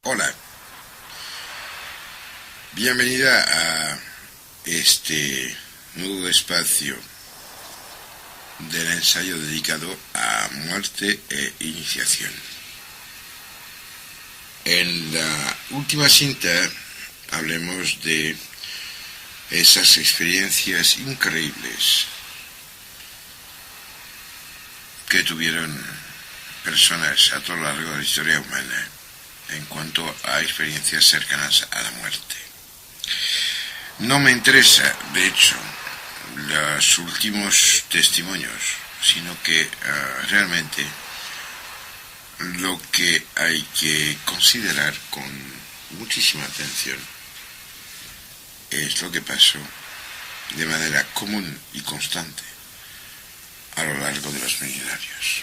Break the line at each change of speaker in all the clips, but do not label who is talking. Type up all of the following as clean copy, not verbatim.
Hola, bienvenida a este nuevo espacio del ensayo dedicado a muerte e iniciación. En la última cinta hablemos de esas experiencias increíbles que tuvieron personas a todo lo largo de la historia humana en cuanto a experiencias cercanas a la muerte. No me interesa, de hecho, los últimos testimonios, sino que realmente lo que hay que considerar con muchísima atención es lo que pasó de manera común y constante a lo largo de los millenarios.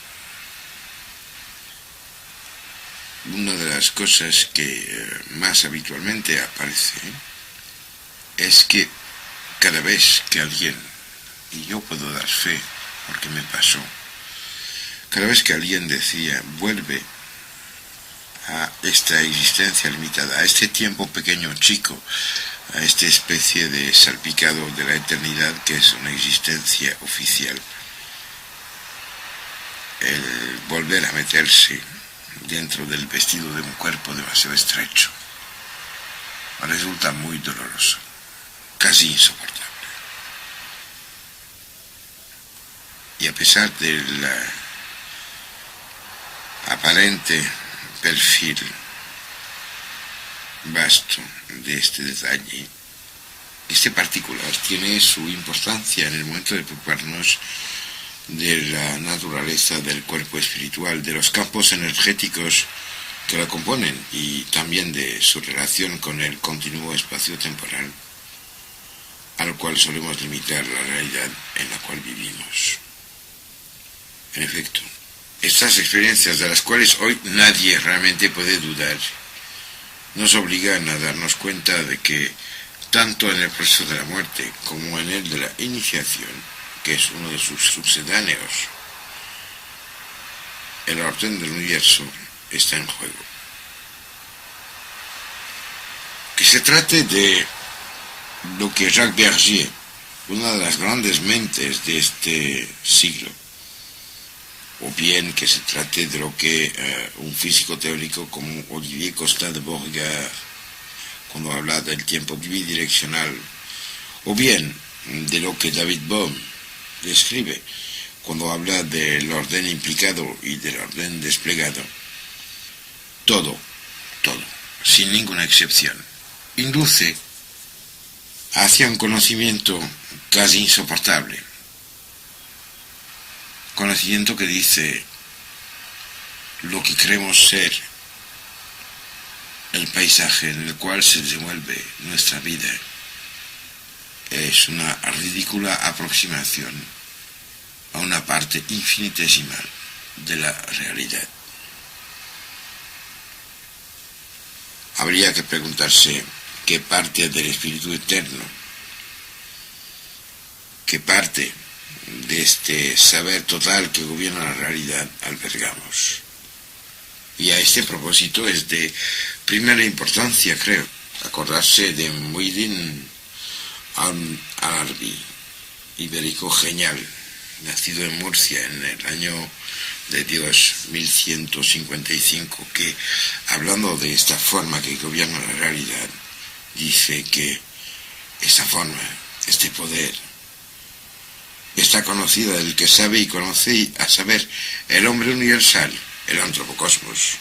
Una de las cosas que más habitualmente aparece es que cada vez que alguien, y yo puedo dar fe porque me pasó, cada vez que alguien decía vuelve a esta existencia limitada, a este tiempo pequeño chico, a esta especie de salpicado de la eternidad que es una existencia oficial, el volver a meterse dentro del vestido de un cuerpo demasiado estrecho resulta muy doloroso, casi insoportable. Y a pesar del aparente perfil vasto de este detalle, este particular tiene su importancia en el momento de preocuparnos de la naturaleza del cuerpo espiritual, de los campos energéticos que la componen y también de su relación con el continuo espacio-temporal al cual solemos limitar la realidad en la cual vivimos. En efecto, estas experiencias de las cuales hoy nadie realmente puede dudar nos obligan a darnos cuenta de que tanto en el proceso de la muerte como en el de la iniciación, que es uno de sus sucedáneos, el orden del universo está en juego. Que se trate de lo que Jacques Bergier, una de las grandes mentes de este siglo, o bien que se trate de lo que un físico teórico como Olivier Costa de Beauregard, cuando habla del tiempo bidireccional, o bien de lo que David Bohm describe cuando habla del orden implicado y del orden desplegado, todo, sin ninguna excepción, induce hacia un conocimiento casi insoportable, conocimiento que dice lo que creemos ser el paisaje en el cual se desenvuelve nuestra vida es una ridícula aproximación a una parte infinitesimal de la realidad. Habría que preguntarse qué parte del espíritu eterno, qué parte de este saber total que gobierna la realidad albergamos. Y a este propósito es de primera importancia, creo, acordarse de Muhyiddin Arabi, ibérico genial, nacido en Murcia en el año de Dios 1155, que, hablando de esta forma que gobierna la realidad, dice que esta forma, este poder, está conocida del que sabe y conoce, a saber, el hombre universal, el antropocosmos,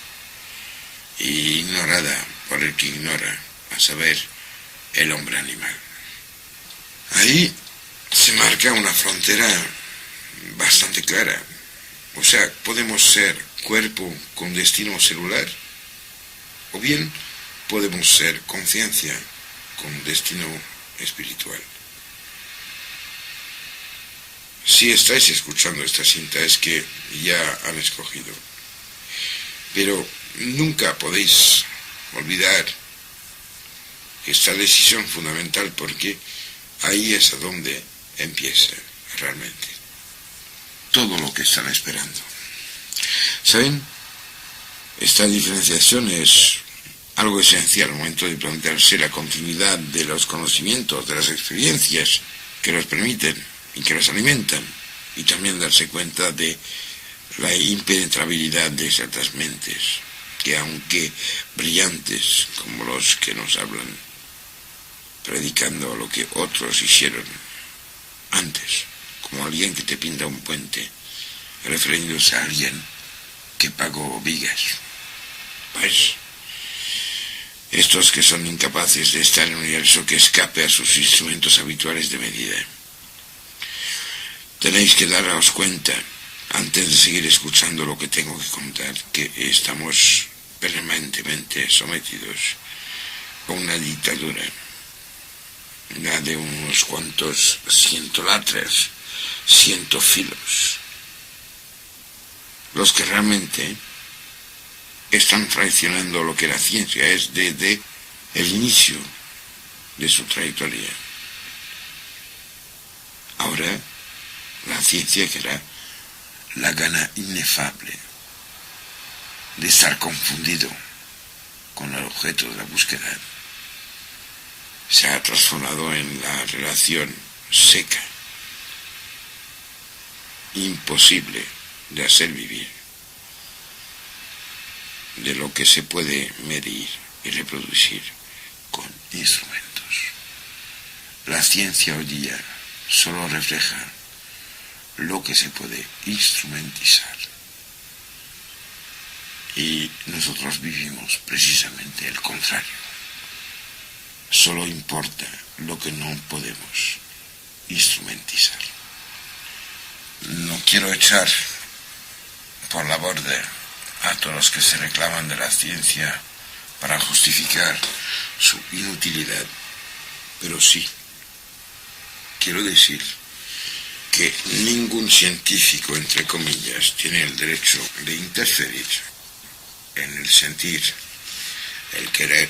y ignorada por el que ignora, a saber, el hombre animal. Ahí se marca una frontera bastante clara. O sea, podemos ser cuerpo con destino celular, o bien podemos ser conciencia con destino espiritual. Si estáis escuchando esta cinta es que ya han escogido. Pero nunca podéis olvidar esta decisión fundamental, porque ahí es a donde empieza realmente todo lo que están esperando. ¿Saben? Esta diferenciación es algo esencial al momento de plantearse la continuidad de los conocimientos, de las experiencias que los permiten y que los alimentan, y también darse cuenta de la impenetrabilidad de ciertas mentes, que aunque brillantes como los que nos hablan, predicando lo que otros hicieron antes, como alguien que te pinta un puente, refiriéndose a alguien que pagó vigas. Pues estos que son incapaces de estar en un universo que escape a sus instrumentos habituales de medida. Tenéis que daros cuenta, antes de seguir escuchando lo que tengo que contar, que estamos permanentemente sometidos a una dictadura, la de unos cuantos cientolatras, cientofilos, los que realmente están traicionando lo que la ciencia es desde el inicio de su trayectoria. Ahora, la ciencia, que era la gana inefable de estar confundido con el objeto de la búsqueda, se ha transformado en la relación seca, imposible de hacer vivir, de lo que se puede medir y reproducir con instrumentos. La ciencia hoy día solo refleja lo que se puede instrumentizar. Y nosotros vivimos precisamente el contrario. Solo importa lo que no podemos instrumentizar. No quiero echar por la borda a todos los que se reclaman de la ciencia para justificar su inutilidad, pero sí quiero decir que ningún científico, entre comillas, tiene el derecho de interferir en el sentir, el querer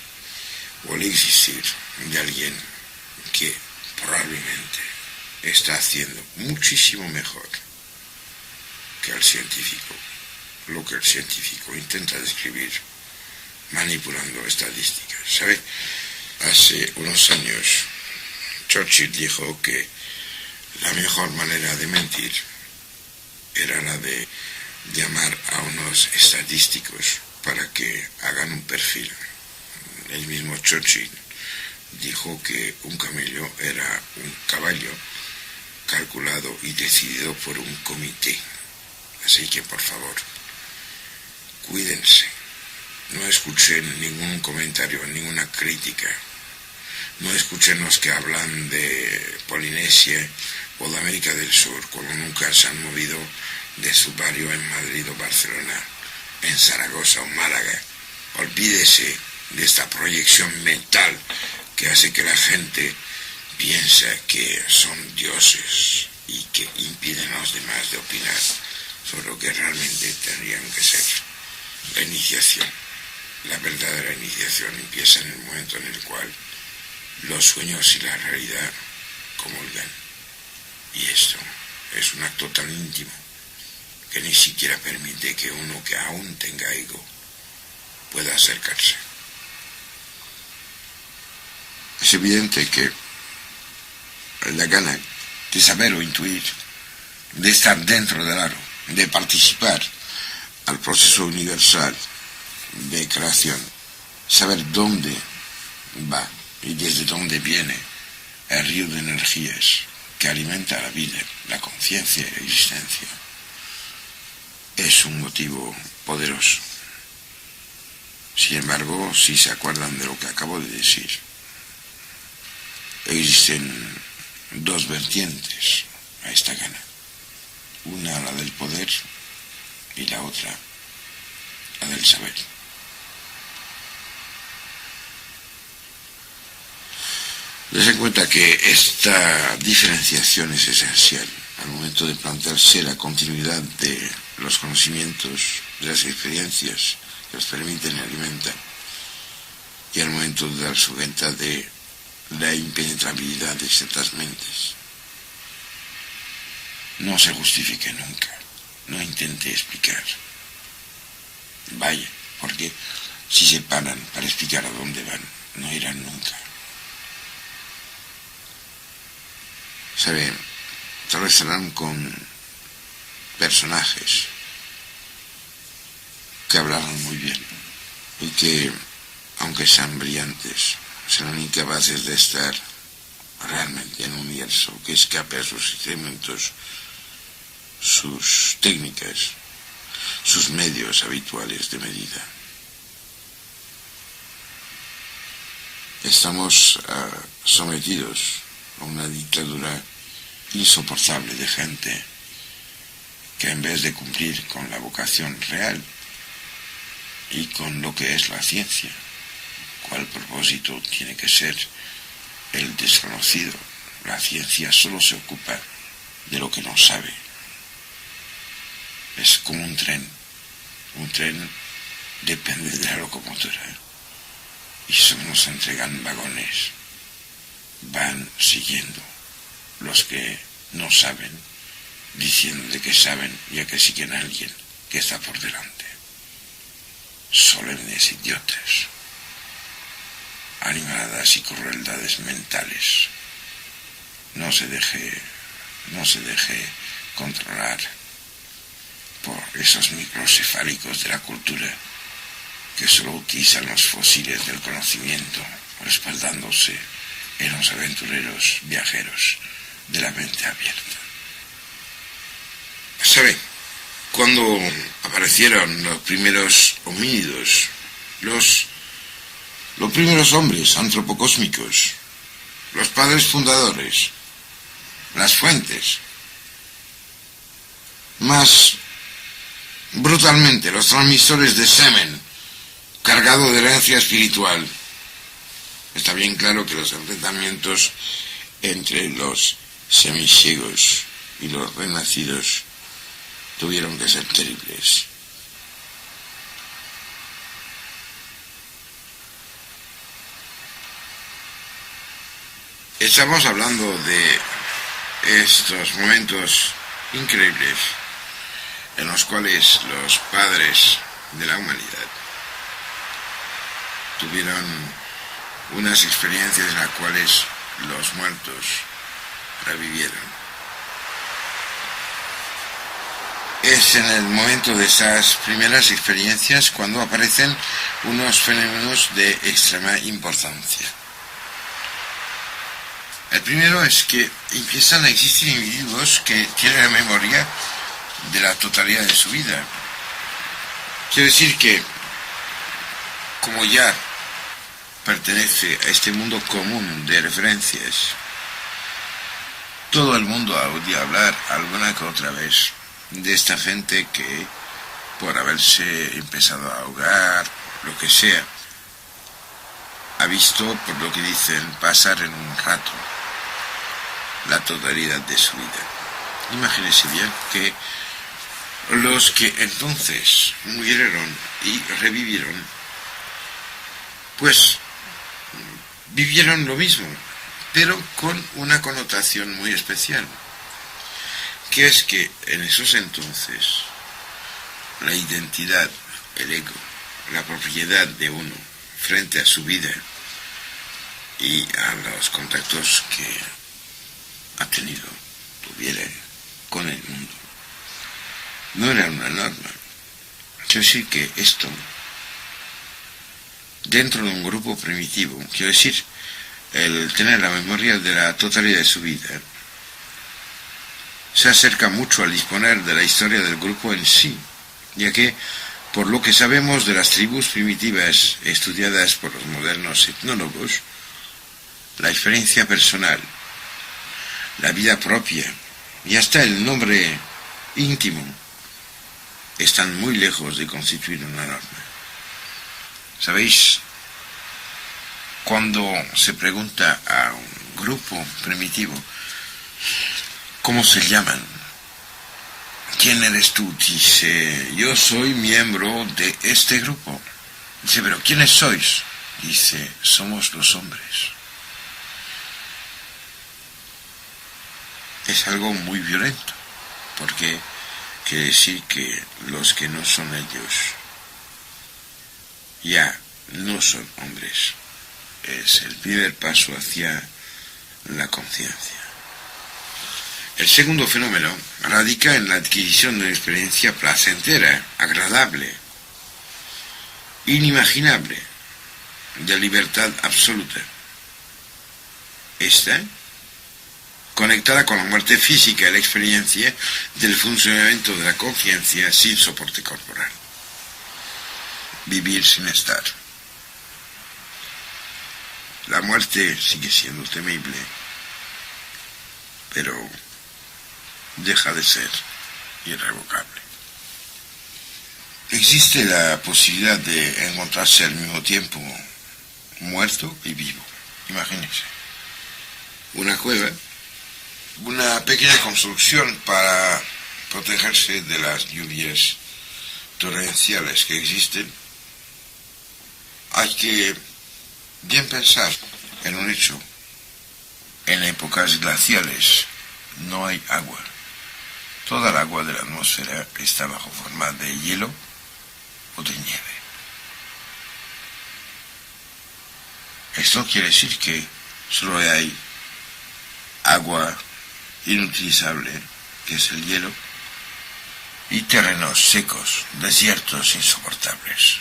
o el existir de alguien que probablemente está haciendo muchísimo mejor que el científico, lo que el científico intenta describir manipulando estadísticas. ¿Sabe? Hace unos años Churchill dijo que la mejor manera de mentir era la de llamar a unos estadísticos para que hagan un perfil. El mismo Churchill dijo que un camello era un caballo calculado y decidido por un comité. Así que, por favor, cuídense. No escuchen ningún comentario, ninguna crítica. No escuchen los que hablan de Polinesia o de América del Sur, cuando nunca se han movido de su barrio en Madrid o Barcelona, en Zaragoza o Málaga. Olvídese de esta proyección mental que hace que la gente piensa que son dioses y que impiden a los demás de opinar sobre lo que realmente tendrían que ser. La iniciación, la verdadera iniciación, empieza en el momento en el cual los sueños y la realidad comulgan. Y esto es un acto tan íntimo que ni siquiera permite que uno que aún tenga ego pueda acercarse. Es evidente que la gana de saber o intuir, de estar dentro del aro, de participar al proceso universal de creación, saber dónde va y desde dónde viene el río de energías que alimenta la vida, la conciencia y la existencia, es un motivo poderoso. Sin embargo, si se acuerdan de lo que acabo de decir, existen dos vertientes a esta gana. Una, la del poder, y la otra, la del saber. Des en cuenta que esta diferenciación es esencial al momento de plantearse la continuidad de los conocimientos, de las experiencias que los permiten y alimentan, y al momento de dar su cuenta de la impenetrabilidad de ciertas mentes. No se justifique nunca, no intente explicar. Vaya, porque si se paran para explicar a dónde van, no irán nunca. ¿Sabe? Atravesarán con personajes que hablarán muy bien y que, aunque sean brillantes, serán incapaces de estar realmente en un universo que escape a sus instrumentos, sus técnicas, sus medios habituales de medida. Estamos sometidos a una dictadura insoportable de gente que, en vez de cumplir con la vocación real y con lo que es la ciencia, cual propósito tiene que ser el desconocido, la ciencia solo se ocupa de lo que no sabe. Es como un tren depende de la locomotora y solo nos entregan vagones, van siguiendo los que no saben, diciendo de que saben, ya que siguen a alguien que está por delante. Solemnes idiotas, animadas y crueldades mentales. No se deje controlar por esos microcefálicos de la cultura que solo utilizan los fósiles del conocimiento, respaldándose en los aventureros viajeros de la mente abierta. ¿Sabe? Cuando aparecieron los primeros homínidos, los primeros hombres antropocósmicos, los padres fundadores, las fuentes, más brutalmente los transmisores de semen cargado de herencia espiritual, está bien claro que los enfrentamientos entre los semiciegos y los renacidos tuvieron que ser terribles. Estamos hablando de estos momentos increíbles en los cuales los padres de la humanidad tuvieron unas experiencias en las cuales los muertos revivieron. Es en el momento de esas primeras experiencias cuando aparecen unos fenómenos de extrema importancia. El primero es que empiezan a existir individuos que tienen la memoria de la totalidad de su vida. Quiero decir que, como ya pertenece a este mundo común de referencias, todo el mundo ha oído hablar alguna que otra vez de esta gente que, por haberse empezado a ahogar, lo que sea, ha visto, por lo que dicen, pasar en un rato la totalidad de su vida. Imagínense bien que los que entonces murieron y revivieron, pues vivieron lo mismo, pero con una connotación muy especial, que es que en esos entonces la identidad, el ego, la propiedad de uno frente a su vida y a los contactos que tuviera con el mundo, no era una norma. Quiero decir que esto, dentro de un grupo primitivo, quiero decir, el tener la memoria de la totalidad de su vida, se acerca mucho al disponer de la historia del grupo en sí, ya que, por lo que sabemos de las tribus primitivas estudiadas por los modernos etnólogos, la experiencia personal, la vida propia y hasta el nombre íntimo están muy lejos de constituir una norma. ¿Sabéis? Cuando se pregunta a un grupo primitivo ¿cómo se llaman? ¿Quién eres tú? Dice, yo soy miembro de este grupo. Dice, ¿pero quiénes sois? Dice, somos los hombres. Es algo muy violento, porque quiere decir que los que no son ellos ya no son hombres. Es el primer paso hacia la conciencia. El segundo fenómeno radica en la adquisición de una experiencia placentera, agradable, inimaginable, de libertad absoluta. Esta, conectada con la muerte física y la experiencia del funcionamiento de la conciencia sin soporte corporal. Vivir sin estar. La muerte sigue siendo temible, pero deja de ser irrevocable. Existe la posibilidad de encontrarse al mismo tiempo muerto y vivo. Imagínense. Una cueva, una pequeña construcción para protegerse de las lluvias torrenciales que existen. Hay que bien pensar en un hecho. En épocas glaciales no hay agua. Toda el agua de la atmósfera está bajo forma de hielo o de nieve. Esto quiere decir que solo hay agua inutilizable, que es el hielo, y terrenos secos, desiertos insoportables.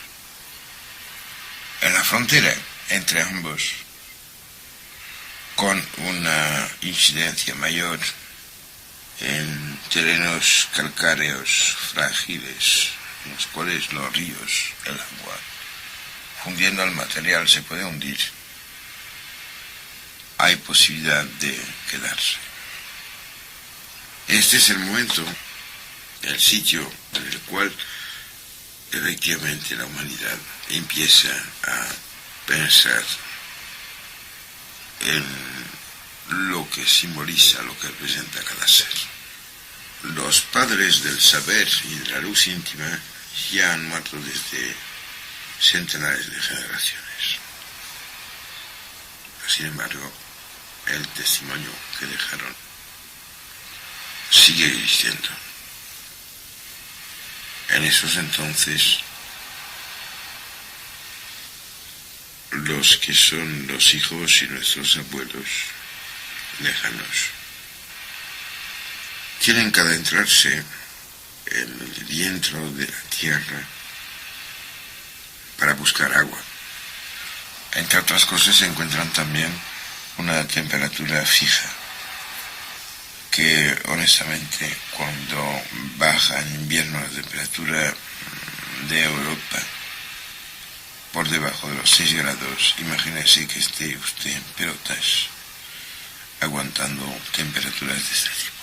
En la frontera entre ambos, con una incidencia mayor en terrenos calcáreos frágiles, en los cuales los ríos, el agua, fundiendo al material, se puede hundir, hay posibilidad de quedarse. Este es el momento, el sitio en el cual efectivamente la humanidad empieza a pensar en lo que simboliza, lo que representa cada ser. Los padres del saber y de la luz íntima ya han muerto desde centenares de generaciones. Sin embargo, el testimonio que dejaron sigue existiendo. En esos entonces, los que son los hijos y nuestros abuelos lejanos tienen que adentrarse en el vientre de la tierra para buscar agua. Entre otras cosas se encuentran también una temperatura fija, que honestamente cuando baja en invierno la temperatura de Europa por debajo de los 6 grados, imagínese que esté usted en pelotas aguantando temperaturas de este tipo.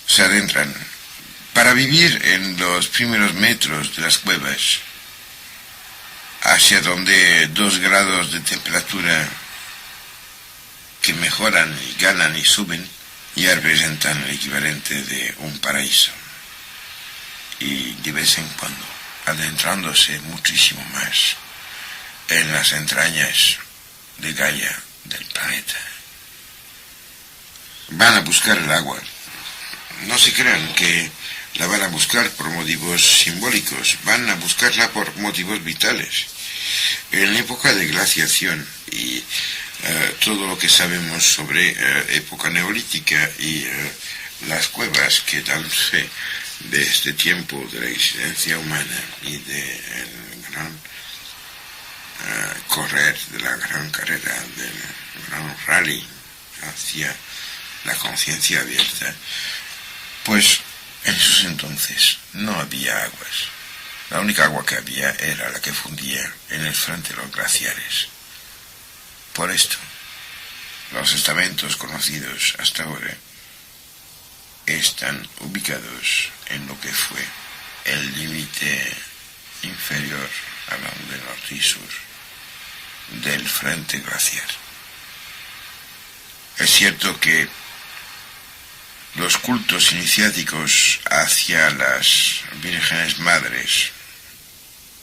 Se adentran para vivir en los primeros metros de las cuevas, hacia donde 2 grados de temperatura que mejoran y ganan y suben ya representan el equivalente de un paraíso. Y de vez en cuando, adentrándose muchísimo más en las entrañas de Gaia del planeta, van a buscar el agua. No se crean que la van a buscar por motivos simbólicos, van a buscarla por motivos vitales. En la época de glaciación y todo lo que sabemos sobre época neolítica y las cuevas que dan fe de este tiempo de la existencia humana y del gran correr, de la gran carrera, del gran rally hacia la conciencia abierta, pues en esos entonces no había aguas. La única agua que había era la que fundía en el frente de los glaciares. Por esto, los estamentos conocidos hasta ahora están ubicados en lo que fue el límite inferior, hablando de norte y sur, del frente glaciar. Es cierto que los cultos iniciáticos hacia las vírgenes madres,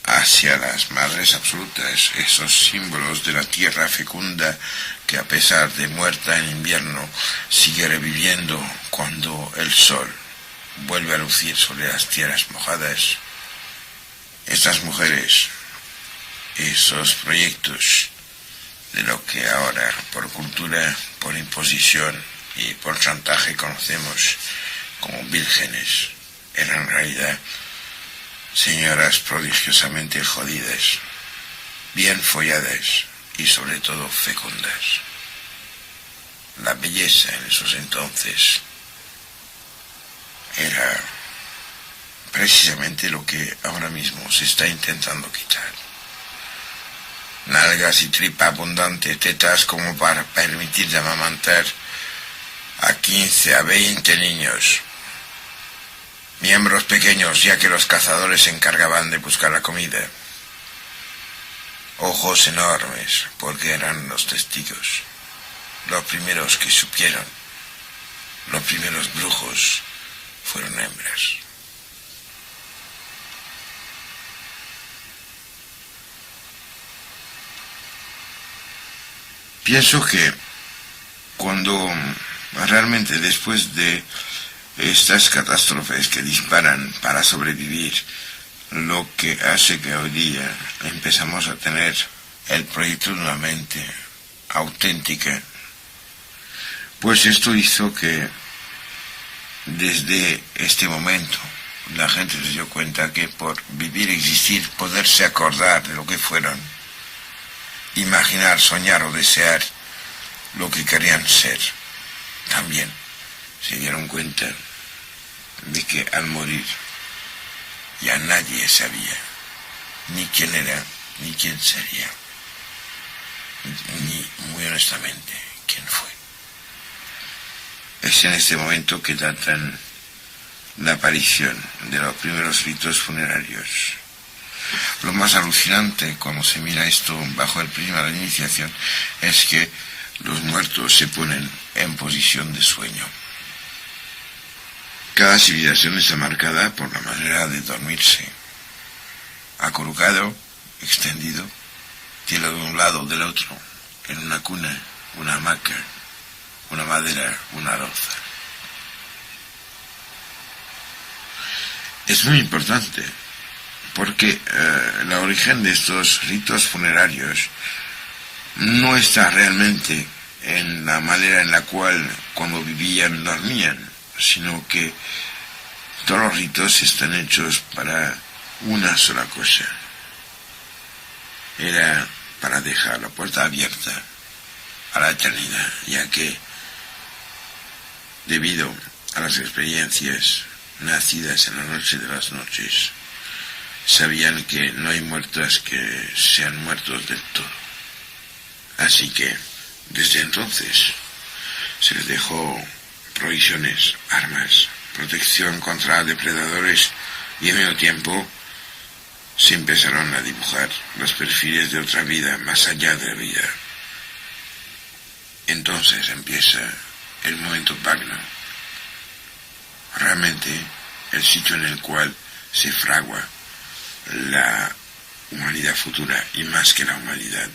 hacia las madres absolutas, esos símbolos de la tierra fecunda que a pesar de muerta en invierno sigue reviviendo cuando el sol vuelve a lucir sobre las tierras mojadas, Estas mujeres, esos proyectos de lo que ahora por cultura, por imposición y por chantaje conocemos como vírgenes, eran en realidad señoras prodigiosamente jodidas, bien folladas y sobre todo fecundas. La belleza en esos entonces era precisamente lo que ahora mismo se está intentando quitar. Nalgas y tripa abundante, tetas como para permitir amamantar a 15 a 20 niños. Miembros pequeños, ya que los cazadores se encargaban de buscar la comida. Ojos enormes, porque eran los testigos. Los primeros que supieron, los primeros brujos, fueron hembras. Pienso que cuando realmente después de estas catástrofes que disparan para sobrevivir, lo que hace que hoy día empezamos a tener el proyecto de una mente auténtica, pues esto hizo que desde este momento la gente se dio cuenta que por vivir, existir, poderse acordar de lo que fueron, imaginar, soñar o desear lo que querían ser, también se dieron cuenta de que al morir ya nadie sabía ni quién era, ni quién sería, ni muy honestamente quién fue. Es en este momento que datan la aparición de los primeros ritos funerarios. Lo más alucinante cuando se mira esto bajo el prisma de la iniciación es que los muertos se ponen en posición de sueño. Cada civilización está marcada por la manera de dormirse. Acurrucado, extendido, tiro de un lado o del otro, en una cuna, una hamaca, una madera, una loza. Es muy importante porque el origen de estos ritos funerarios no está realmente en la manera en la cual cuando vivían dormían, sino que todos los ritos están hechos para una sola cosa. Era para dejar la puerta abierta a la eternidad, ya que debido a las experiencias nacidas en la noche de las noches, sabían que no hay muertos que sean muertos del todo. Así que, desde entonces, se les dejó provisiones, armas, protección contra depredadores y al mismo tiempo se empezaron a dibujar los perfiles de otra vida más allá de la vida. Entonces empieza el momento magno, realmente el sitio en el cual se fragua la humanidad futura y más que la humanidad,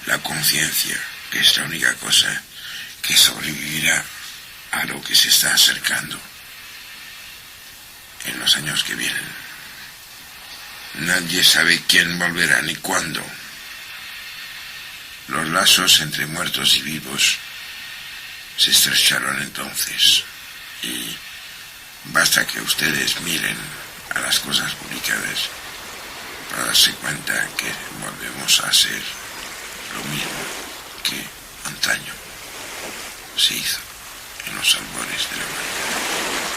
la conciencia, que es la única cosa que sobrevivirá a lo que se está acercando en los años que vienen. Nadie sabe quién volverá ni cuándo. Los lazos entre muertos y vivos se estrecharon entonces y basta que ustedes miren a las cosas publicadas para darse cuenta que volvemos a hacer lo mismo que antaño se hizo en los albores de la humanidad.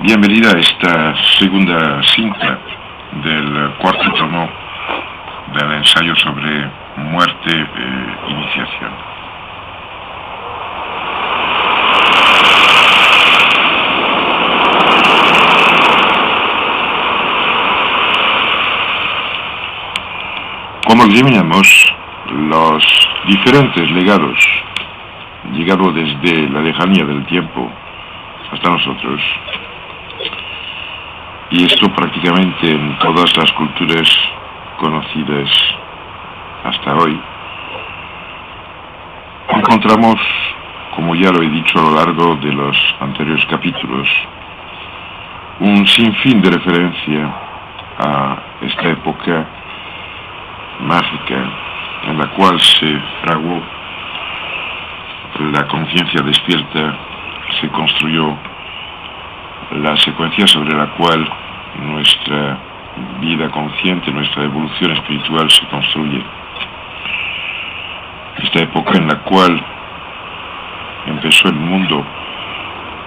Bienvenida a esta segunda cinta del cuarto tomo del ensayo sobre muerte e iniciación. Como examinamos los diferentes legados llegados desde la lejanía del tiempo hasta nosotros, y esto prácticamente en todas las culturas conocidas hasta hoy, encontramos, como ya lo he dicho a lo largo de los anteriores capítulos, un sinfín de referencia a esta época mágica en la cual se fraguó la conciencia despierta, se construyó la secuencia sobre la cual nuestra vida consciente, nuestra evolución espiritual se construye. Esta época en la cual empezó el mundo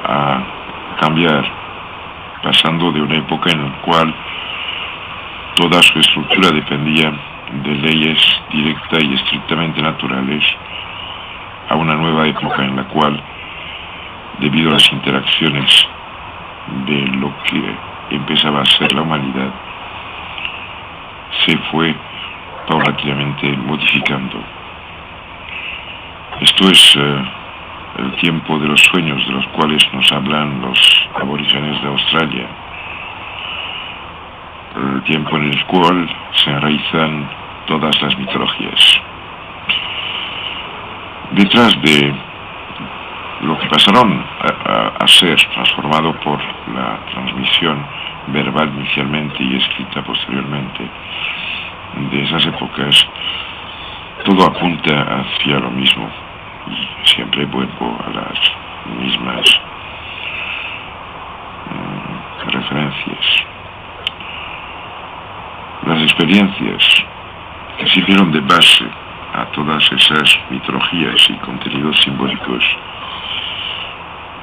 a cambiar, pasando de una época en la cual toda su estructura dependía de leyes directas y estrictamente naturales, a una nueva época en la cual, debido a las interacciones de lo que empezaba a ser la humanidad, se fue paulatinamente modificando. Esto es el tiempo de los sueños de los cuales nos hablan los aborígenes de Australia, el tiempo en el cual se enraizan todas las mitologías. Detrás de lo que pasaron a ser transformado por la transmisión verbal inicialmente y escrita posteriormente de esas épocas, todo apunta hacia lo mismo, y siempre vuelvo a las mismas referencias. Las experiencias que sirvieron de base a todas esas mitologías y contenidos simbólicos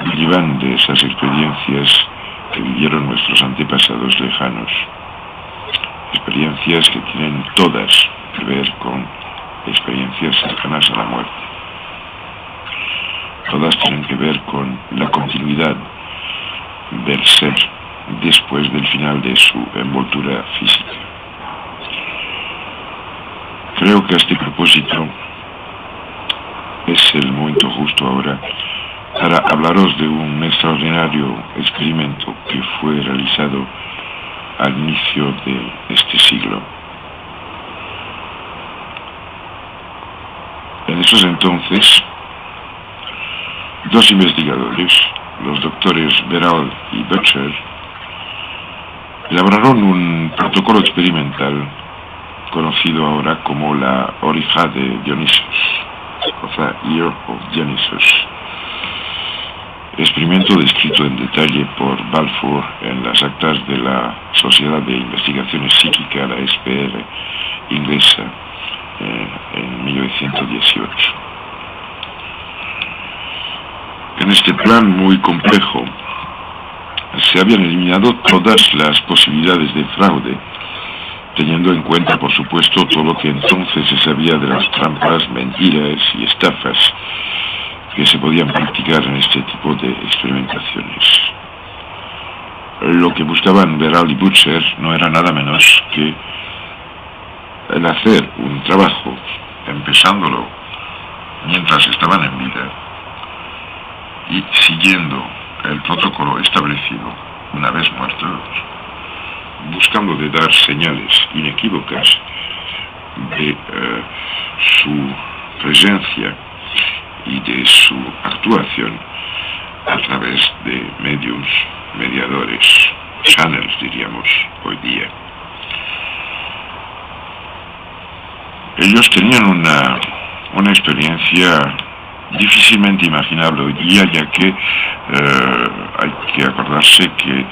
derivan de esas experiencias que vivieron nuestros antepasados lejanos, experiencias que tienen todas que ver con experiencias cercanas a la muerte. Todas tienen que ver con la continuidad del ser después del final de su envoltura física. Creo que a este propósito es el momento justo ahora para hablaros de un extraordinario experimento que fue realizado al inicio de este siglo. En esos entonces, dos investigadores, los doctores Verall y Butcher, elaboraron un protocolo experimental conocido ahora como la Orija de Dionisos, o sea, Year of Dionysus. Experimento descrito en detalle por Balfour en las actas de la Sociedad de Investigaciones Psíquicas, la SPR inglesa, en 1918. En este plan muy complejo se habían eliminado todas las posibilidades de fraude, teniendo en cuenta, por supuesto, todo lo que entonces se sabía de las trampas, mentiras y estafas que se podían practicar en este tipo de experimentaciones. Lo que buscaban Verall y Butcher no era nada menos que el hacer un trabajo, empezándolo mientras estaban en vida y siguiendo el protocolo establecido una vez muertos, buscando de dar señales inequívocas de su presencia y de su actuación a través de medios, mediadores, channels diríamos hoy día. Ellos tenían una experiencia difícilmente imaginable hoy día, ya que hay que acordarse que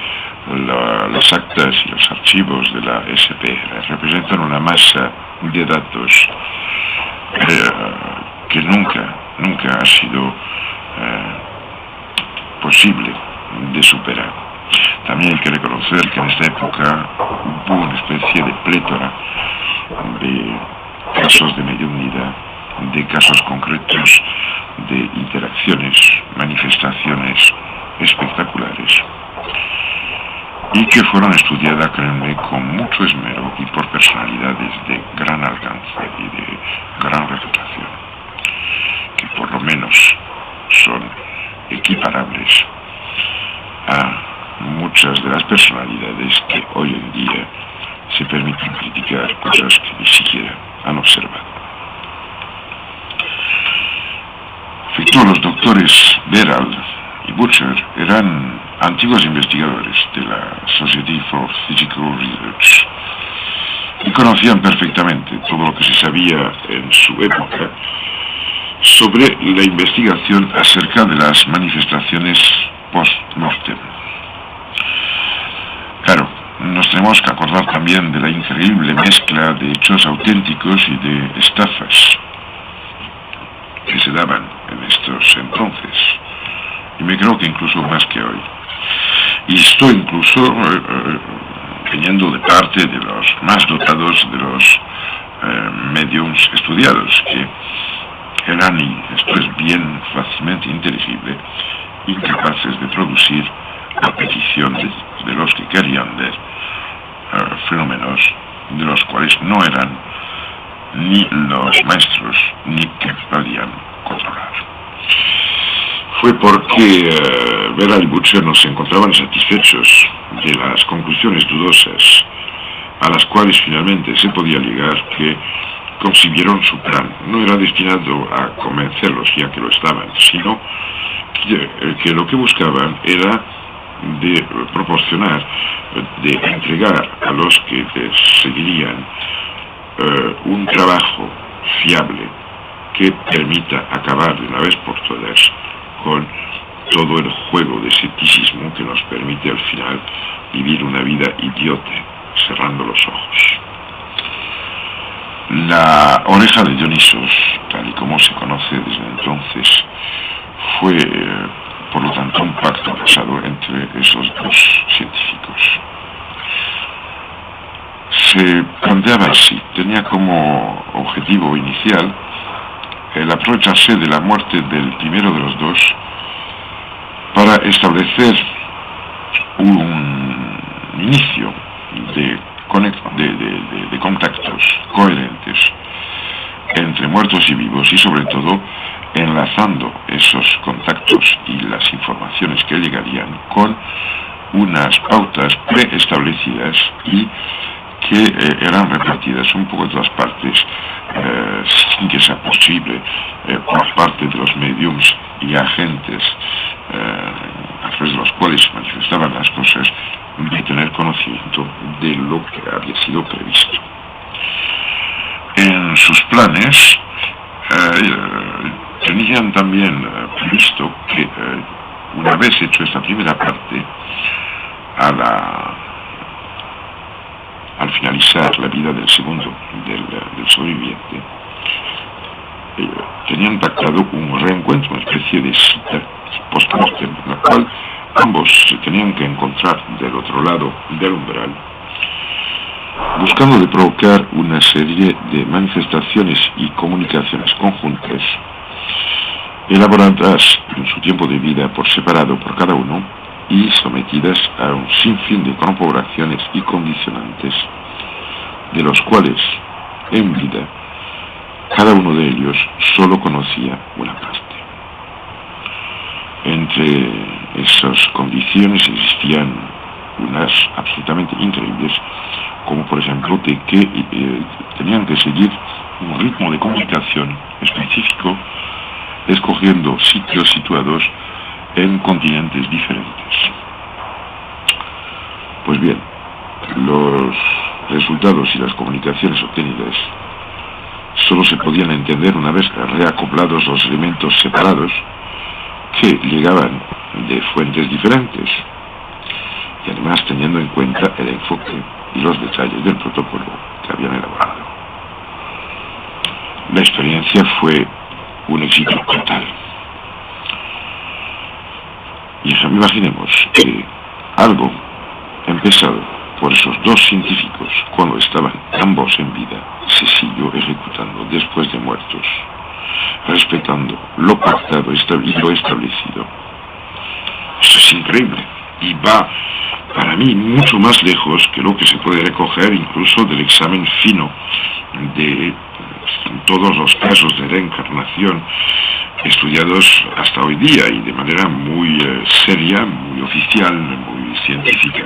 las actas y los archivos de la SPR representan una masa de datos que nunca ha sido posible de superar. También hay que reconocer que en esta época hubo una especie de plétora de casos de mediunidad, de casos concretos, de interacciones, manifestaciones espectaculares, y que fueron estudiadas, créanme, con mucho esmero y por personalidades de gran alcance y de gran reputación, que por lo menos son equiparables a muchas de las personalidades que hoy en día se permiten criticar cosas que ni siquiera han observado. En efecto, los doctores Berald y Butcher eran antiguos investigadores de la Society for Physical Research y conocían perfectamente todo lo que se sabía en su época sobre la investigación acerca de las manifestaciones post-mortem. Claro, nos tenemos que acordar también de la increíble mezcla de hechos auténticos y de estafas que se daban en estos entonces, y me creo que incluso más que hoy. Y esto incluso viniendo de parte de los más dotados de los mediums estudiados, que eran, y esto es bien fácilmente inteligible, incapaces de producir a petición de los que querían ver fenómenos de los cuales no eran ni los maestros ni que podían controlar. Fue porque Berald y Butcher no se encontraban satisfechos de las conclusiones dudosas a las cuales finalmente se podía llegar, que concibieron su plan. No era destinado a convencerlos, ya que lo estaban, sino que lo que buscaban era de proporcionar, de entregar a los que seguirían un trabajo fiable que permita acabar de una vez por todas con todo el juego de escepticismo que nos permite al final vivir una vida idiota, cerrando los ojos. La oreja de Dionisos, tal y como se conoce desde entonces, fue por lo tanto un pacto basado entre esos dos científicos. Se planteaba así, tenía como objetivo inicial el aprovecharse de la muerte del primero de los dos para establecer un inicio de contactos coherentes entre muertos y vivos, y sobre todo enlazando esos contactos y las informaciones que llegarían con unas pautas preestablecidas y que eran repartidas un poco en todas partes, sin que sea posible por parte de los mediums y agentes a través de los cuales se manifestaban las cosas, de tener conocimiento de lo que había sido previsto. En sus planes tenían también previsto que una vez hecho esta primera parte, al finalizar la vida del segundo, del sobreviviente, tenían pactado un reencuentro, una especie de cita post-mortem, en la cual ambos se tenían que encontrar del otro lado del umbral, buscando de provocar una serie de manifestaciones y comunicaciones conjuntas, elaboradas en su tiempo de vida por separado por cada uno y sometidas a un sinfín de corporaciones y condicionantes, de los cuales en vida cada uno de ellos solo conocía una parte. Entre esas condiciones existían unas absolutamente increíbles, como por ejemplo de que tenían que seguir un ritmo de comunicación específico, escogiendo sitios situados en continentes diferentes. Pues bien, los resultados y las comunicaciones obtenidas solo se podían entender una vez reacoplados los elementos separados que llegaban de fuentes diferentes, y además teniendo en cuenta el enfoque y los detalles del protocolo que habían elaborado. La experiencia fue un éxito total. Y imaginemos que algo empezado por esos dos científicos cuando estaban ambos en vida, se siguió ejecutando después de muertos, respetando lo pactado y lo establecido. Eso es increíble y va, para mí, mucho más lejos que lo que se puede recoger incluso del examen fino de todos los casos de reencarnación estudiados hasta hoy día y de manera muy seria, muy oficial, muy científica.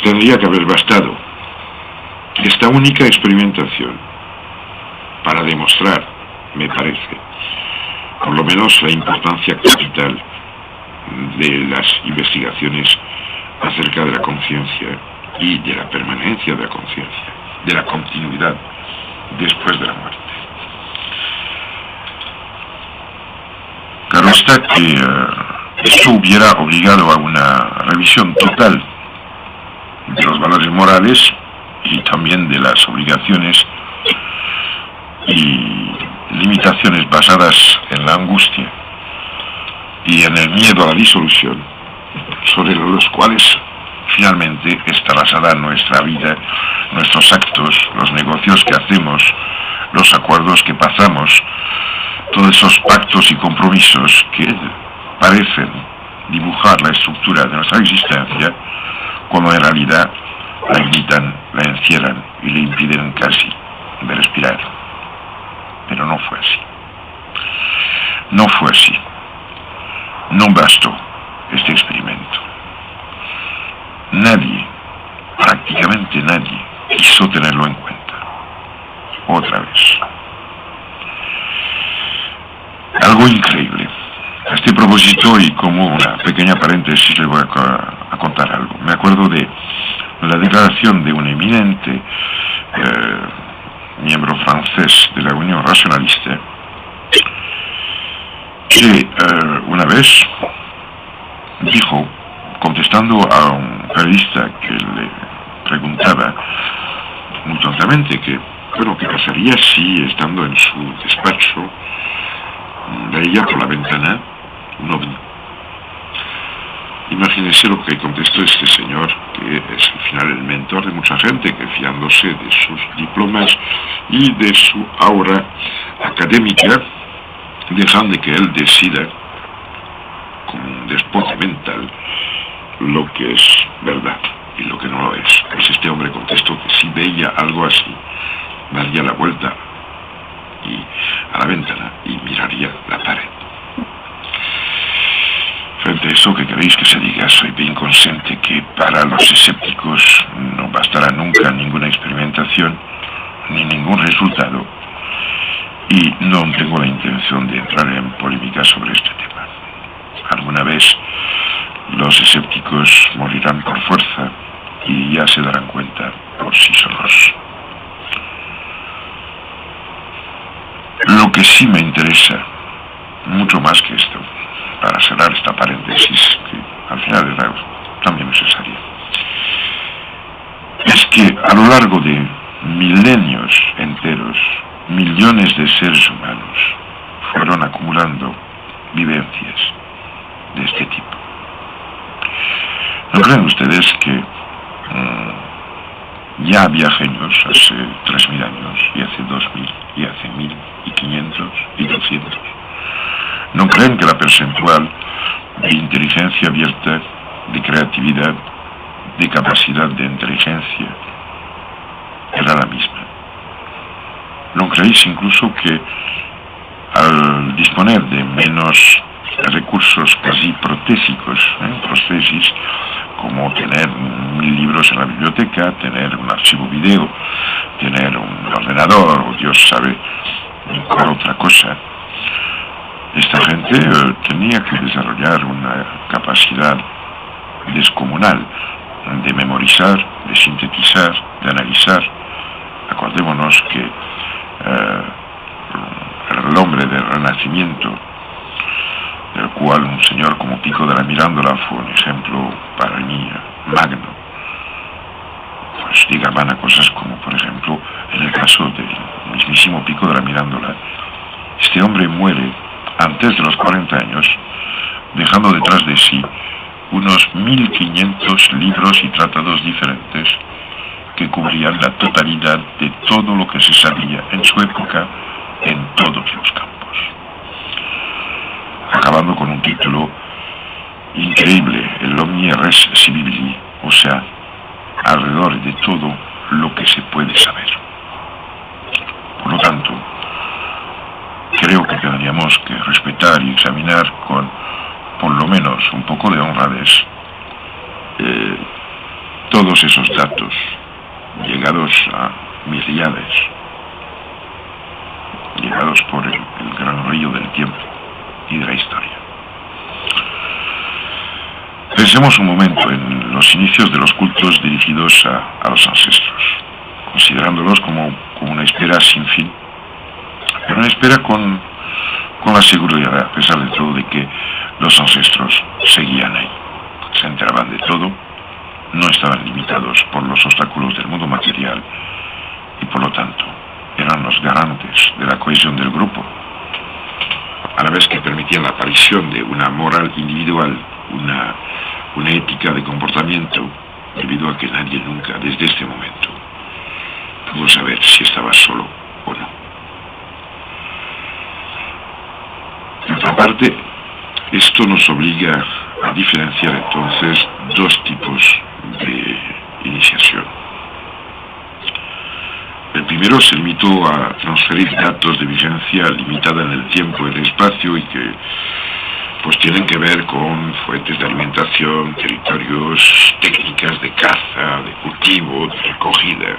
Tendría que haber bastado esta única experimentación para demostrar, me parece, por lo menos la importancia capital de las investigaciones acerca de la conciencia y de la permanencia de la conciencia, de la continuidad después de la muerte. Claro está que esto hubiera obligado a una revisión total de los valores morales y también de las obligaciones y limitaciones basadas en la angustia y en el miedo a la disolución, sobre los cuales finalmente está basada nuestra vida, nuestros actos, los negocios que hacemos, los acuerdos que pasamos, todos esos pactos y compromisos que parecen dibujar la estructura de nuestra existencia, cuando en realidad la limitan, la encierran y le impiden casi de respirar. Pero no fue así. No fue así. No bastó este experimento. Nadie, prácticamente nadie, quiso tenerlo en cuenta. Otra vez. Algo increíble. A este propósito, y como una pequeña paréntesis, le voy a contar algo. Me acuerdo de la declaración de un eminente miembro francés de la Unión Racionalista, que una vez dijo, contestando a un periodista que le preguntaba muy tontamente que, bueno, ¿qué pasaría si, estando en su despacho, veía por la ventana un ovni? Imagínense lo que contestó este señor, que es al final el mentor de mucha gente, que fiándose de sus diplomas y de su aura académica, dejan de que él decida, como un despote mental, lo que es verdad y lo que no lo es. Pues este hombre contestó que si veía algo así, daría la vuelta a la ventana y miraría la pared. Frente a eso, que queréis que se diga, soy bien consciente que para los escépticos no bastará nunca ninguna experimentación ni ningún resultado, y no tengo la intención de entrar en polémica sobre este tema. Alguna vez los escépticos morirán por fuerza y ya se darán cuenta por sí solos. Lo que sí me interesa, mucho más que esto, para cerrar esta paréntesis, que al final era también necesaria, es que a lo largo de milenios enteros, millones de seres humanos fueron acumulando vivencias de este tipo. ¿No creen ustedes que ya había genios hace 3.000 años, y hace 2.000, y hace 1.000, y 500, y 200? ¿No creen que la percentual de inteligencia abierta, de creatividad, de capacidad de inteligencia era la misma? ¿No creéis incluso que al disponer de menos recursos casi protésicos, prostesis, como tener 1.000 libros en la biblioteca, tener un archivo video, tener un ordenador, o Dios sabe cuál otra cosa, esta gente tenía que desarrollar una capacidad descomunal de memorizar, de sintetizar, de analizar. Acordémonos que el hombre del Renacimiento, del cual un señor como Pico de la Mirandola fue un ejemplo para mí magno, pues digan a cosas como, por ejemplo, en el caso del mismísimo Pico de la Mirandola, este hombre muere antes de los 40 años dejando detrás de sí unos 1500 libros y tratados diferentes que cubrían la totalidad de todo lo que se sabía en su época en todos los campos, acabando con un título increíble, el Omnia Res Scibili, o sea, alrededor de todo lo que se puede saber. Por lo tanto, creo que tendríamos que respetar y examinar con por lo menos un poco de honradez todos esos datos llegados a miríades, llegados por el gran río del tiempo y de la historia. Pensemos un momento en los inicios de los cultos dirigidos a los ancestros, considerándolos como una espera sin fin, pero una espera con la seguridad, a pesar de todo, de que los ancestros seguían ahí, se enteraban de todo, no estaban limitados por los obstáculos del mundo material y por lo tanto eran los garantes de la cohesión del grupo, a la vez que permitían la aparición de una moral individual, una ética de comportamiento, debido a que nadie nunca, desde este momento, pudo saber si estaba solo o no. Por otra parte, esto nos obliga a diferenciar entonces dos tipos de iniciación. El primero se limitó a transferir datos de vigencia limitada en el tiempo y el espacio y que pues tienen que ver con fuentes de alimentación, territorios, técnicas de caza, de cultivo, de recogida,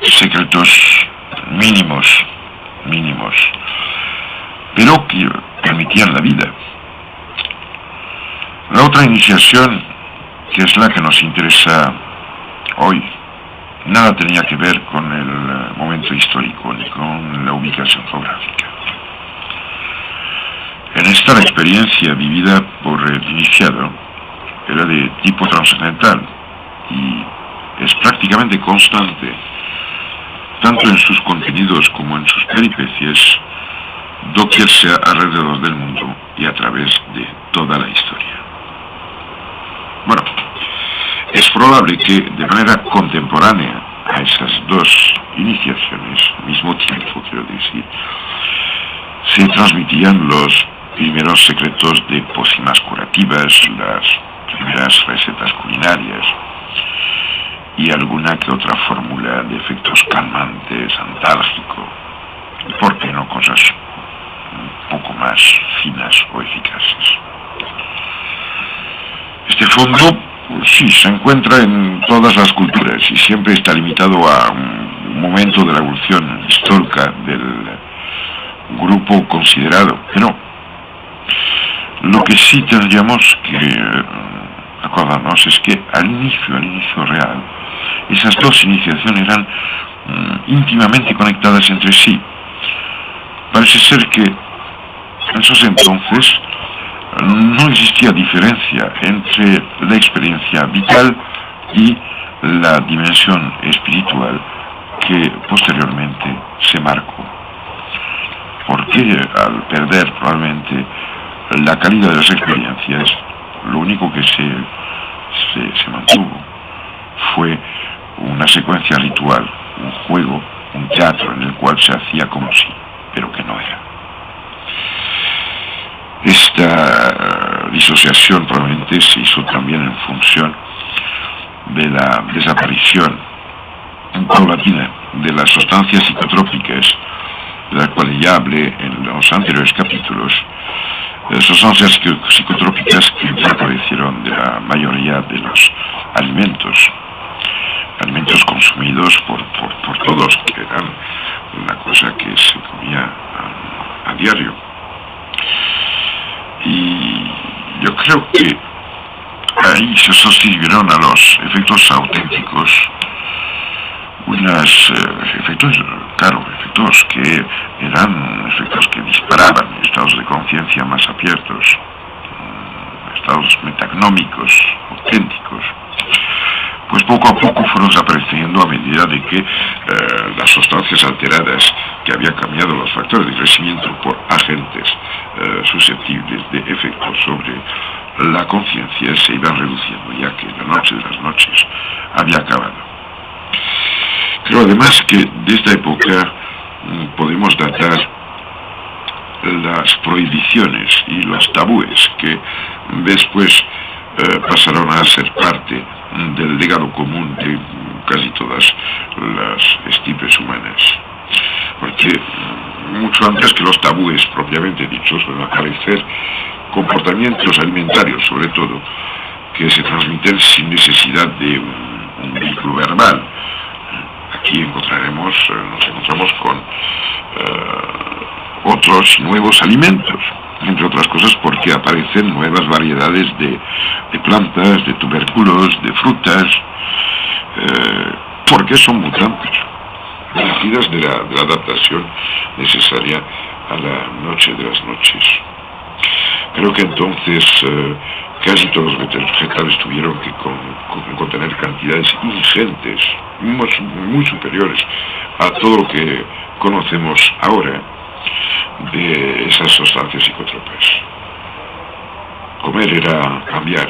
secretos mínimos, pero que permitían la vida. La otra iniciación, que es la que nos interesa hoy, nada tenía que ver con el momento histórico ni con la ubicación geográfica. En esta la experiencia vivida por el iniciado era de tipo trascendental y es prácticamente constante, tanto en sus contenidos como en sus peripecias, doquier sea alrededor del mundo y a través de toda la historia. Bueno, es probable que de manera contemporánea a esas dos iniciaciones, al mismo tiempo quiero decir, se transmitían los primeros secretos de pócimas curativas, las primeras recetas culinarias y alguna que otra fórmula de efectos calmantes, antálgico, ¿por qué no cosas un poco más finas o eficaces? Este fondo, pues sí, se encuentra en todas las culturas y siempre está limitado a un momento de la evolución histórica del grupo considerado, pero lo que sí tendríamos que acordarnos es que al inicio real, esas dos iniciaciones eran íntimamente conectadas entre sí. Parece ser que en esos entonces no existía diferencia entre la experiencia vital y la dimensión espiritual que posteriormente se marcó. Porque al perder probablemente la calidad de las experiencias, lo único que se mantuvo fue una secuencia ritual, un juego, un teatro en el cual se hacía como si, pero que no era. Esta disociación probablemente se hizo también en función de la desaparición paulatina de las sustancias psicotrópicas, de las cuales ya hablé en los anteriores capítulos, sustancias psicotrópicas que desaparecieron de la mayoría de los alimentos consumidos por todos, que eran una cosa que se comía a diario. Y yo creo que ahí se sustituyeron a los efectos auténticos efectos que eran efectos que disparaban estados de conciencia más abiertos, estados metagnómicos auténticos, pues poco a poco fueron desapareciendo a medida de que las sustancias alteradas que había cambiado los factores de crecimiento por agentes susceptibles de efectos sobre la conciencia se iban reduciendo, ya que la noche de las noches había acabado. Creo además que de esta época podemos datar las prohibiciones y los tabúes que después pasaron a ser parte del legado común de casi todas las estirpes humanas. Porque mucho antes que los tabúes propiamente dichos suelen aparecer comportamientos alimentarios, sobre todo, que se transmiten sin necesidad de un vehículo verbal. Aquí nos encontramos con otros nuevos alimentos, entre otras cosas porque aparecen nuevas variedades de plantas, de tubérculos, de frutas, porque son mutantes, nacidas de la adaptación necesaria a la noche de las noches. Creo que entonces casi todos los vegetales tuvieron que contener cantidades ingentes, muy superiores a todo lo que conocemos ahora de esas sustancias psicotrópicas. Comer era cambiar,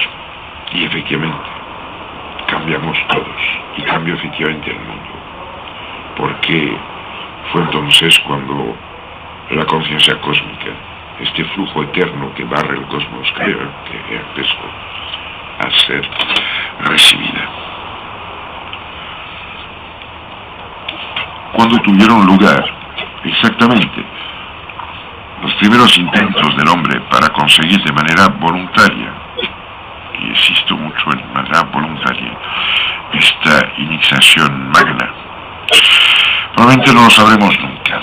y efectivamente cambiamos todos, y cambió efectivamente el mundo, porque fue entonces cuando la conciencia cósmica, este flujo eterno que barre el cosmos, que empezó a ser recibida. Cuando tuvieron lugar exactamente los primeros intentos del hombre para conseguir de manera voluntaria, y insisto mucho en manera voluntaria, esta iniciación magna, probablemente no lo sabremos nunca,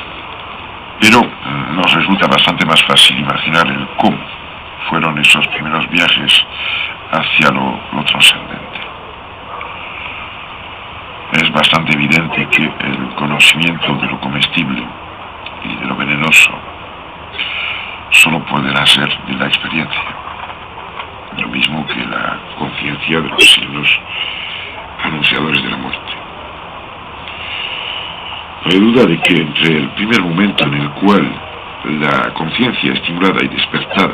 pero nos resulta bastante más fácil imaginar el cómo fueron esos primeros viajes hacia lo trascendente. Es bastante evidente que el conocimiento de lo comestible y de lo venenoso solo puede nacer de la experiencia, lo mismo que la conciencia de los signos anunciadores de la muerte. No hay duda de que entre el primer momento en el cual la conciencia estimulada y despertada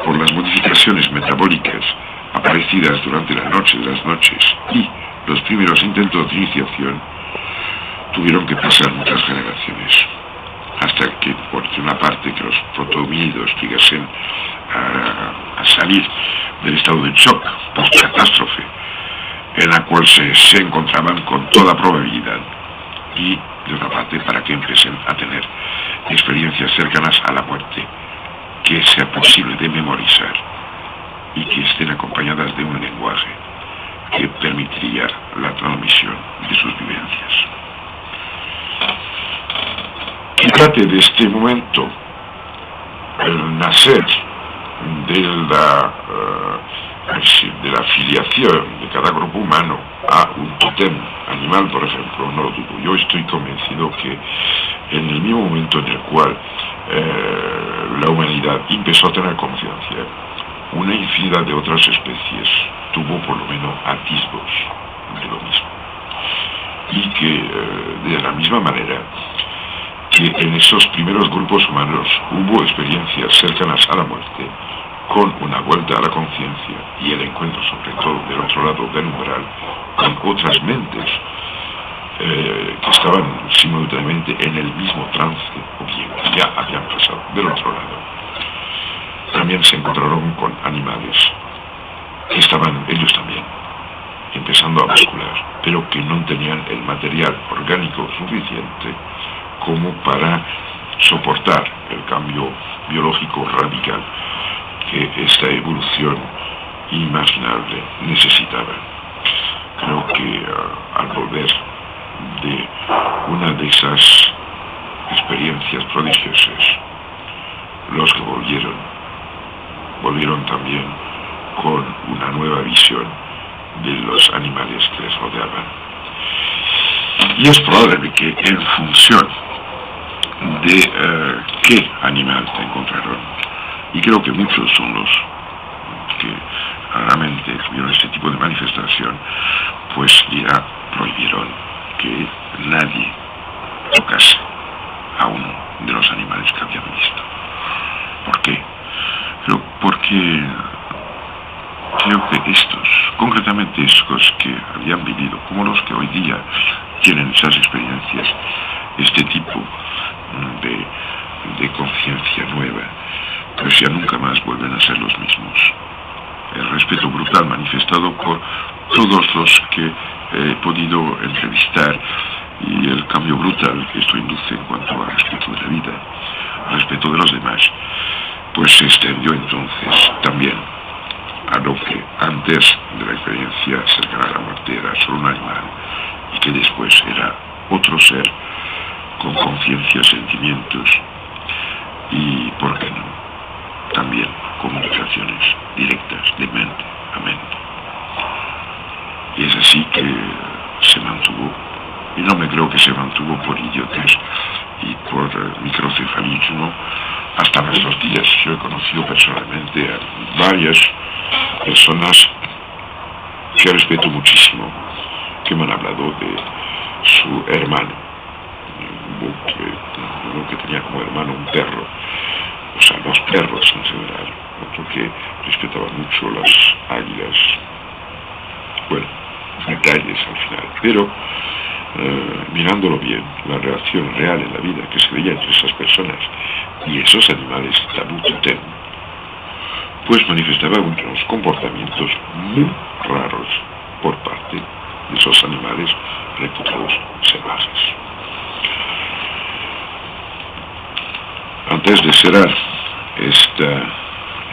por las modificaciones metabólicas aparecidas durante la noche de las noches y los primeros intentos de iniciación, tuvieron que pasar muchas generaciones, hasta que, por una parte, que los protohomínidos llegasen a salir del estado de shock post-catástrofe, en la cual se encontraban con toda probabilidad, y de otra parte, para que empiecen a tener experiencias cercanas a la muerte, que sea posible de memorizar y que estén acompañadas de un lenguaje que permitiría la transmisión de sus vivencias. Fíjate de este momento, el nacer de la filiación de cada grupo humano a un tótem animal, por ejemplo, no lo dudo. Yo estoy convencido que en el mismo momento en el cual la humanidad empezó a tener conciencia, una infinidad de otras especies tuvo por lo menos atisbos de lo mismo. Y que de la misma manera que en esos primeros grupos humanos hubo experiencias cercanas a la muerte, con una vuelta a la conciencia y el encuentro, sobre todo del otro lado del umbral, con otras mentes que estaban simultáneamente en el mismo trance, o bien que ya habían pasado del otro lado. También se encontraron con animales que estaban ellos también empezando a bascular, pero que no tenían el material orgánico suficiente como para soportar el cambio biológico radical que esta evolución inimaginable necesitaba. Creo que al volver de una de esas experiencias prodigiosas, los que volvieron también con una nueva visión de los animales que les rodeaban. Y es probable que en función de qué animal te encontraron, y creo que muchos son los que raramente tuvieron este tipo de manifestación, pues ya prohibieron que nadie tocase a uno de los animales que habían visto. ¿Por qué? Pero porque creo que estos, concretamente estos que habían vivido, como los que hoy día tienen esas experiencias, este tipo de conciencia nueva, pues ya nunca más vuelven a ser los mismos. El respeto brutal manifestado por todos los que he podido entrevistar y el cambio brutal que esto induce en cuanto al respeto de la vida, al respeto de los demás, pues se extendió entonces también a lo que antes de la experiencia cercana a la muerte era solo un animal y que después era otro ser con conciencia, sentimientos y, ¿por qué no?, también comunicaciones directas de mente a mente. Y es así que se mantuvo, y no me creo que se mantuvo por idiotez y por microcefalismo hasta nuestros días. Yo he conocido personalmente a varias personas que respeto muchísimo, que me han hablado de su hermano, uno que tenía como hermano un perro, o sea, los perros en general, otro que respetaba mucho las águilas, bueno, detalles al final, pero mirándolo bien, la relación real en la vida que se veía entre esas personas y esos animales tabú totem, pues manifestaba unos comportamientos muy raros por parte de esos animales reputados salvajes. Antes de cerrar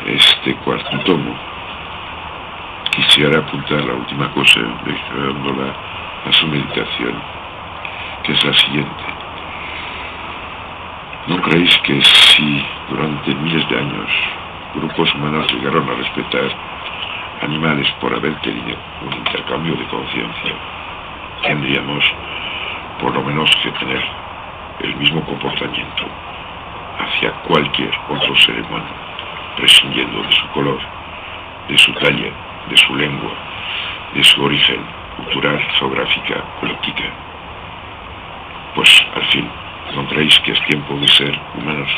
este cuarto tomo, quisiera apuntar la última cosa, dejándola a su meditación, que es la siguiente. ¿No creéis que si durante miles de años grupos humanos llegaron a respetar animales por haber tenido un intercambio de conciencia, tendríamos por lo menos que tener el mismo comportamiento hacia cualquier otro ser humano, prescindiendo de su color, de su talla, de su lengua, de su origen cultural, geográfica, política? Pues al fin, ¿no creéis que es tiempo de ser humanos?